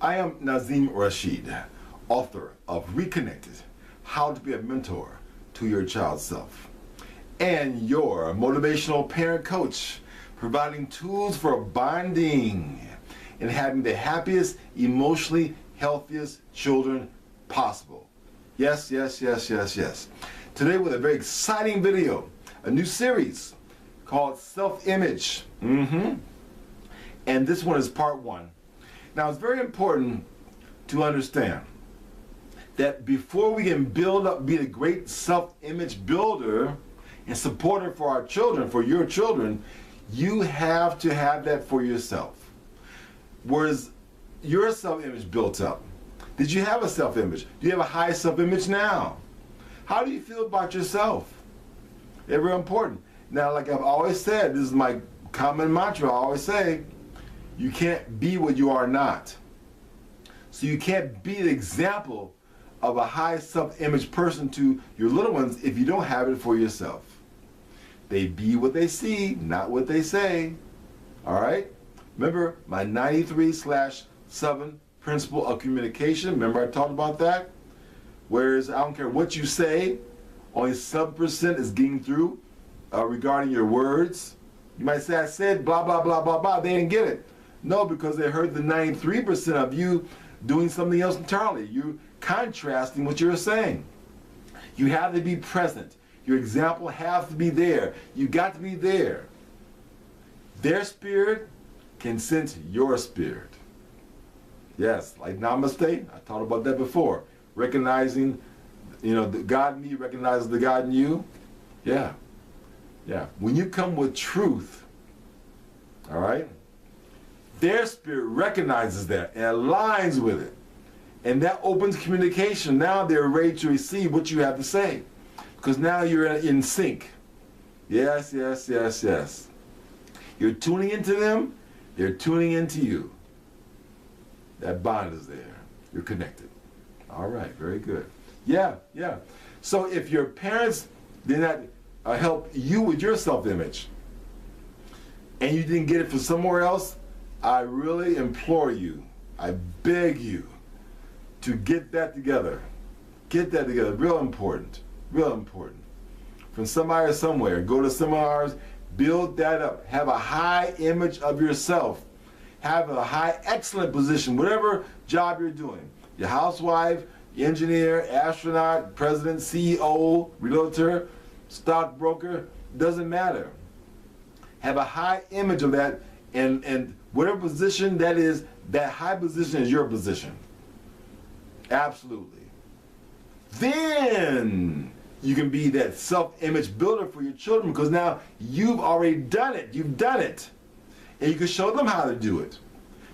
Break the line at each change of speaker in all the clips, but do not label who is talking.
I am Nazim Rashid, author of Reconnected, How to Be a Mentor to Your Child's Self, and your motivational parent coach, providing tools for bonding and having the happiest, emotionally healthiest children possible. Yes, yes, yes, yes, yes. Today with a very exciting video, a new series called Self-Image. And this one is part one. Now it's very important to understand that before we can build up, be a great self-image builder and supporter for our children, for your children, you have to have that for yourself. Whereas your self-image built up, did you have a self-image? Do you have a high self-image now? How do you feel about yourself? They're very important. Now, like I've always said, this is my common mantra, I always say, you can't be what you are not. So you can't be the example of a high self-image person to your little ones if you don't have it for yourself. They be what they see, not what they say. All right? Remember my 93/7 principle of communication? Remember I talked about that? Whereas I don't care what you say, only 7% is getting through regarding your words. You might say, I said blah, blah, blah, blah, blah. They didn't get it. No, because they heard the 93% of you doing something else entirely. You're contrasting what you're saying. You have to be present. Your example has to be there. You got to be there. Their spirit can sense your spirit. Yes, like namaste, I talked about that before. Recognizing, the God in me recognizes the God in you. Yeah. Yeah. When you come with truth, all right, their spirit recognizes that and aligns with it. And that opens communication. Now they're ready to receive what you have to say. Because now you're in sync. Yes, yes, yes, yes. You're tuning into them, they're tuning into you. That bond is there. You're connected. All right, very good. Yeah, yeah. So if your parents did not help you with your self-image, and you didn't get it from somewhere else, I really implore you, I beg you, to get that together. Get that together. Real important. Real important. From somebody or somewhere. Go to seminars. Build that up. Have a high image of yourself. Have a high, excellent position. Whatever job you're doing. Your housewife, engineer, astronaut, president, CEO, realtor, stockbroker. Doesn't matter. Have a high image of that. And whatever position that is, that high position is your position. Absolutely. Then you can be that self-image builder for your children because now you've already done it. You've done it. And you can show them how to do it.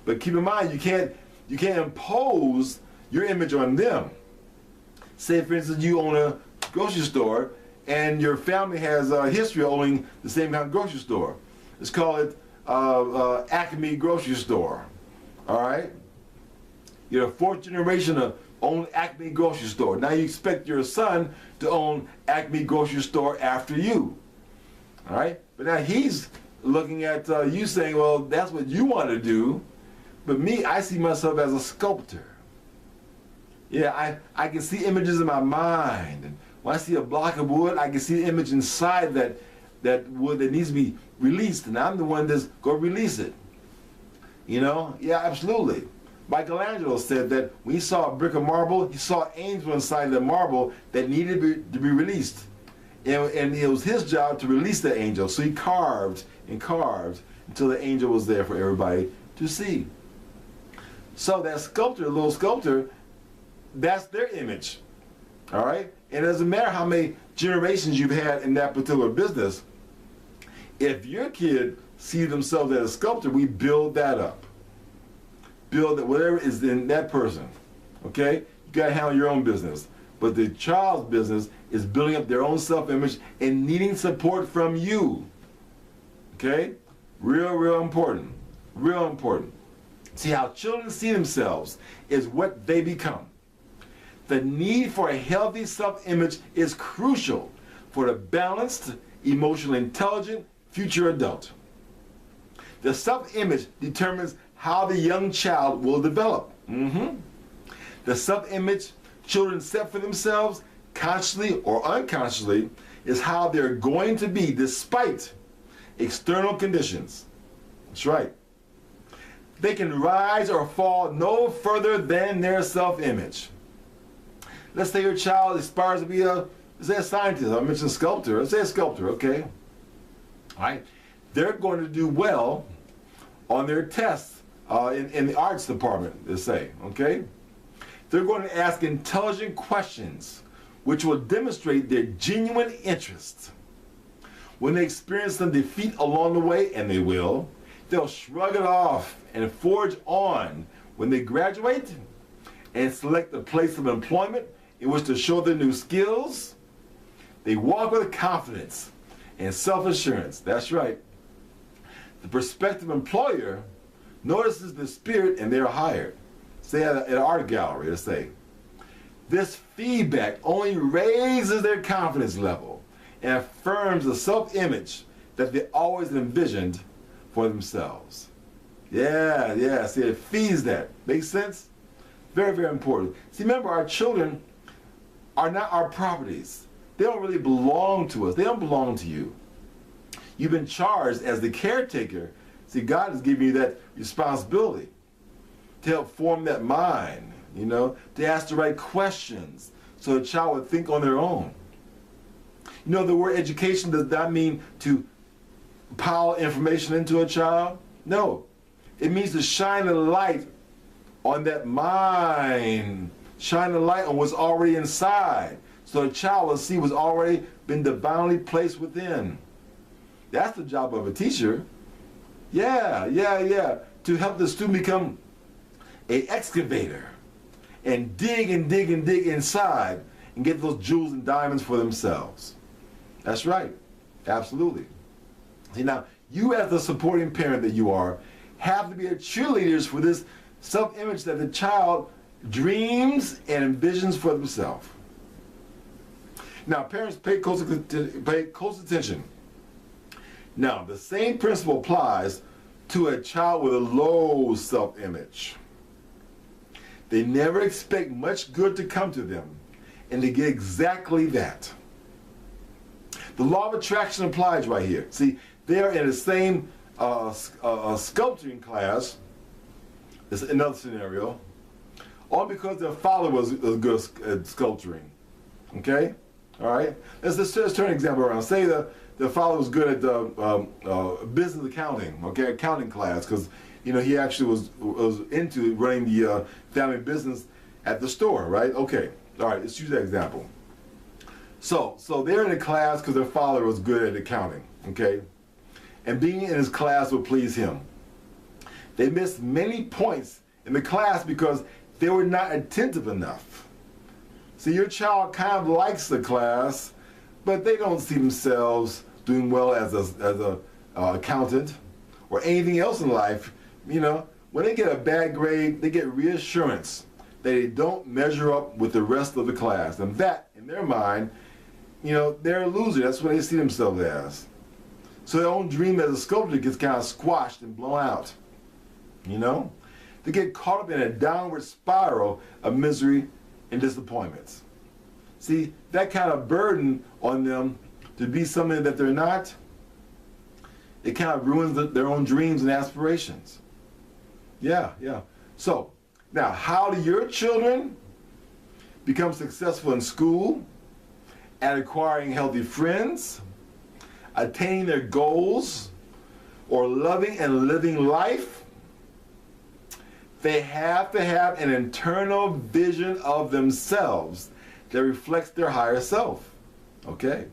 But keep in mind, you can't impose your image on them. Say, for instance, you own a grocery store and your family has a history of owning the same kind of grocery store. Let's call it Acme grocery store. All right? You're the fourth generation of own Acme grocery store. Now you expect your son to own Acme grocery store after you. All right? But now he's looking at you saying, well, that's what you want to do. But me, I see myself as a sculptor. Yeah, I can see images in my mind. And when I see a block of wood, I can see the image inside that wood that needs to be released. And I'm the one that's going to release it. Yeah, absolutely. Michelangelo said that when he saw a brick of marble, he saw an angel inside the marble that needed to be released. And it was his job to release the angel. So he carved and carved until the angel was there for everybody to see. So that sculptor, little sculptor, that's their image. All right? And it doesn't matter how many generations you've had in that particular business. If your kid sees themselves as a sculptor, we build that up. Build that, whatever is in that person. Okay? You got to handle your own business. But the child's business is building up their own self-image and needing support from you. Okay? Real, real important. Real important. See, how children see themselves is what they become. The need for a healthy self-image is crucial for the balanced, emotionally intelligent future adult. The self-image determines how the young child will develop. The self-image children set for themselves, consciously or unconsciously, is how they're going to be despite external conditions. That's right. They can rise or fall no further than their self-image. Let's say your child aspires to be a scientist. I mentioned sculptor. Let's say a sculptor, okay? All right. They're going to do well on their tests in the arts department, let's say, okay? They're going to ask intelligent questions which will demonstrate their genuine interest. When they experience some defeat along the way, and they will, they'll shrug it off and forge on when they graduate and select a place of employment in which to show their new skills. They walk with confidence and self-assurance. That's right. The prospective employer notices the spirit and they're hired. Say at an art gallery, let's say. This feedback only raises their confidence level and affirms the self-image that they always envisioned for themselves. Yeah, see, it feeds that. Makes sense? Very, very important. See, remember, our children are not our properties. They don't really belong to us. They don't belong to you. You've been charged as the caretaker. See, God has given you that responsibility to help form that mind, you know, to ask the right questions so a child would think on their own. You know, the word education does not mean to pile information into a child. No, it means to shine a light on that mind, shine a light on what's already inside, so a child will see what's already been divinely placed within. That's the job of a teacher. Yeah. To help the student become an excavator and dig inside and get those jewels and diamonds for themselves. That's right. Absolutely. See, now, you as the supporting parent that you are have to be a cheerleaders for this self-image that the child dreams and envisions for themselves. Now, parents, pay close attention. Now, the same principle applies to a child with a low self-image. They never expect much good to come to them, and they get exactly that. The law of attraction applies right here. See, they're in the same sculpting class. It's another scenario. All because their father was good at sculpturing. Okay? All right? Let's turn an example around. Say the father was good at business accounting, okay, accounting class, because you know he actually was into running the family business at the store, right? Okay, all right, let's use that example. So they're in a class because their father was good at accounting, okay, and being in his class would please him. They missed many points in the class because they were not attentive enough. See, your child kind of likes the class, but they don't see themselves doing well as a accountant or anything else in life. You know, when they get a bad grade, they get reassurance that they don't measure up with the rest of the class. And that, in their mind, you know, they're a loser. That's what they see themselves as. So their own dream as a sculptor gets kind of squashed and blown out. You know? They get caught up in a downward spiral of misery and disappointments. See, that kind of burden on them to be something that they're not, it kind of ruins their own dreams and aspirations. Yeah. So, now, how do your children become successful in school, at acquiring healthy friends, attaining their goals, or loving and living life? They have to have an internal vision of themselves that reflects their higher self, okay?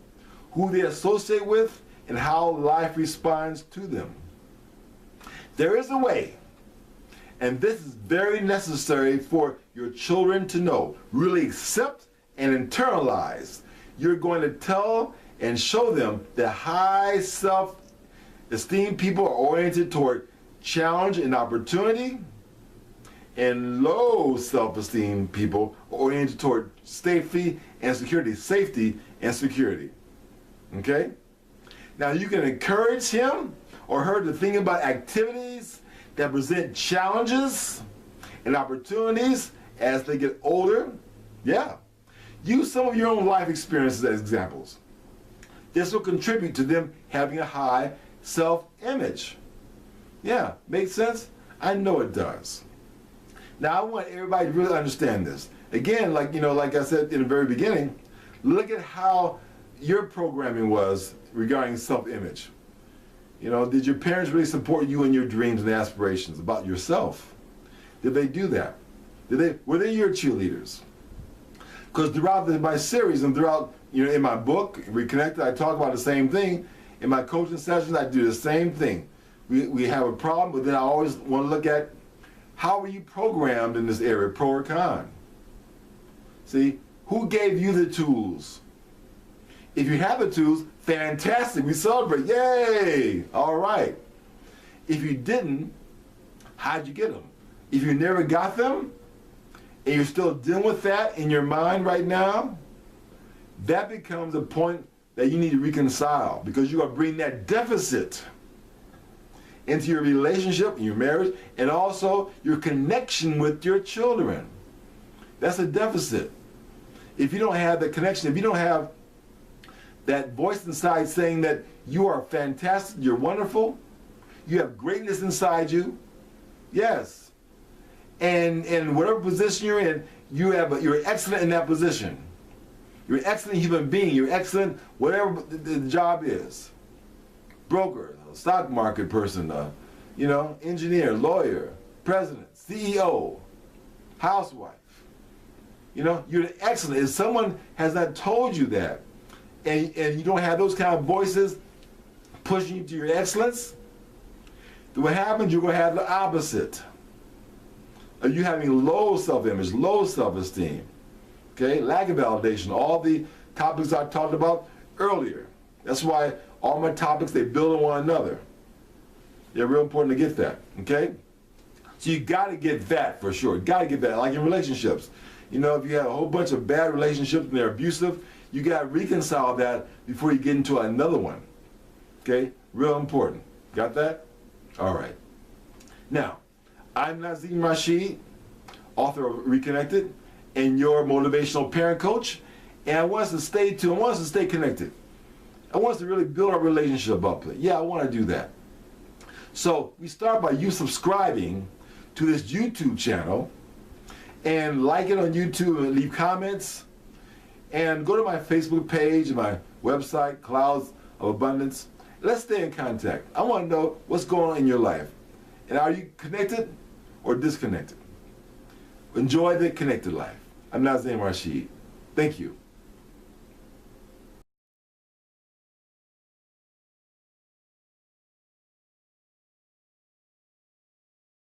Who they associate with and how life responds to them. There is a way, and this is very necessary for your children to know, really accept and internalize. You're going to tell and show them that high self-esteem people are oriented toward challenge and opportunity, and low self-esteem people are oriented toward safety and security. Okay? Now you can encourage him or her to think about activities that present challenges and opportunities as they get older. Yeah. Use some of your own life experiences as examples. This will contribute to them having a high self-image. Yeah, makes sense? I know it does. Now I want everybody to really understand this. Again, like I said in the very beginning, look at how your programming was regarding self-image. Did your parents really support you in your dreams and aspirations about yourself? Did they do that? Were they your cheerleaders? Because throughout my series and throughout, in my book, Reconnected, I talk about the same thing. In my coaching sessions, I do the same thing. We have a problem, but then I always want to look at how were you programmed in this area, pro or con? See, who gave you the tools? If you have the tools, fantastic, we celebrate, yay, all right. If you didn't, how'd you get them? If you never got them, and you're still dealing with that in your mind right now, that becomes a point that you need to reconcile, because you're going to bring that deficit into your relationship, your marriage, and also your connection with your children. That's a deficit. If you don't have the connection, if you don't have that voice inside saying that you are fantastic, you're wonderful, you have greatness inside you, yes. And in whatever position you're in, you're excellent in that position. You're an excellent human being. You're excellent whatever the job is. Broker, stock market person, engineer, lawyer, president, CEO, housewife. You're excellent. If someone has not told you that, and you don't have those kind of voices pushing you to your excellence, then what happens, you're going to have the opposite. You having low self-image, low self-esteem, okay, lack of validation, all the topics I talked about earlier. That's why all my topics, they build on one another. They're real important to get that, okay? So you got to get that for sure. You got to get that, like in relationships. If you have a whole bunch of bad relationships and they're abusive, you got to reconcile that before you get into another one, okay? Real important. Got that? All right. Now, I'm Nazim Rashid, author of Reconnected, and your motivational parent coach. And I want us to stay tuned. I want us to stay connected. I want us to really build our relationship up. Yeah, I want to do that. So we start by you subscribing to this YouTube channel and like it on YouTube and leave comments. And go to my Facebook page and my website, Clouds of Abundance. Let's stay in contact. I want to know what's going on in your life. And are you connected or disconnected? Enjoy the connected life. I'm Nazim Rashid. Thank you.